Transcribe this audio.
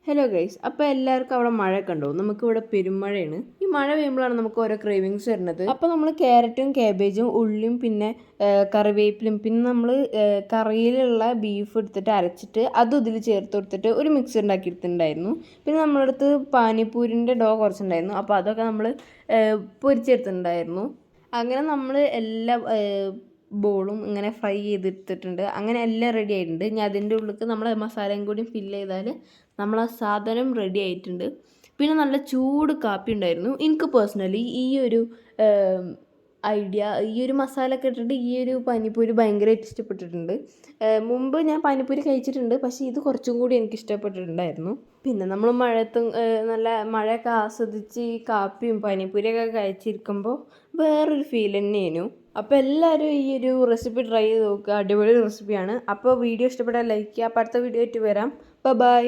Hello guys, അപ്പോൾ എല്ലാവർക്കും അവിടെ മഴയൊക്കെ ഉണ്ടോ? നമുക്കിവിടെ പെരുമഴയാണ്. ഈ മഴ പെയ്യുമ്പോഴാണ് നമുക്ക് ഓരോ ക്രേവിങ്സ് വരുന്നത്. അപ്പോൾ നമ്മൾ ക്യാരറ്റും കാബേജും ഉള്ളിയും പിന്നെ കറിവേപ്പിലും പിന്നെ നമ്മൾ കറിയിലുള്ള ബീഫ് എടുത്തിട്ട് അരച്ചിട്ട് അതും ഇതിൽ ചേർത്ത് കൊടുത്തിട്ട് ഒരു മിക്സ് ഉണ്ടാക്കിയിട്ടുണ്ടായിരുന്നു. പിന്നെ നമ്മുടെ അടുത്ത് പാനിപ്പൂരിൻ്റെ ഡോ കുറച്ചുണ്ടായിരുന്നു. അപ്പോൾ അതൊക്കെ നമ്മൾ പൊരിച്ചെടുത്തിട്ടുണ്ടായിരുന്നു. അങ്ങനെ നമ്മൾ എല്ലാ ബോളും ഇങ്ങനെ ഫ്രൈ ചെയ്തെടുത്തിട്ടുണ്ട്. അങ്ങനെ എല്ലാം റെഡി ആയിട്ടുണ്ട്. ഇനി അതിൻ്റെ ഉള്ളിലേക്ക് നമ്മൾ മസാലയും കൂടി ഫില്ല് ചെയ്താൽ നമ്മളെ സാധനം റെഡി ആയിട്ടുണ്ട്. പിന്നെ നല്ല ചൂട് കാപ്പി ഉണ്ടായിരുന്നു. എനിക്ക് പേഴ്സണലി ഈ ഒരു ഐഡിയ, ഈ ഒരു മസാല ഒക്കെ ഇട്ടിട്ട് ഈ ഒരു പാനിപ്പൂരി ഭയങ്കരമായിട്ട് ഇഷ്ടപ്പെട്ടിട്ടുണ്ട്. മുമ്പ് ഞാൻ പാനിപ്പൂരി കഴിച്ചിട്ടുണ്ട്, പക്ഷേ ഇത് കുറച്ചും കൂടി എനിക്ക് ഇഷ്ടപ്പെട്ടിട്ടുണ്ടായിരുന്നു. പിന്നെ നമ്മൾ മഴയത്തും നല്ല മഴയൊക്കെ ആസ്വദിച്ച് ഈ കാപ്പിയും പാനിപ്പൂരിയൊക്കെ കഴിച്ചിരിക്കുമ്പോൾ വേറൊരു ഫീൽ തന്നെയായിരുന്നു. അപ്പോൾ എല്ലാവരും ഈ ഒരു റെസിപ്പി ട്രൈ ചെയ്ത് നോക്കുക. അടിപൊളി റെസിപ്പിയാണ്. അപ്പോൾ വീഡിയോ ഇഷ്ടപ്പെട്ടാൽ ലൈക്ക് ചെയ്യുക. അപ്പോൾ അടുത്ത വീഡിയോ ആയിട്ട് വരാം. ബൈ.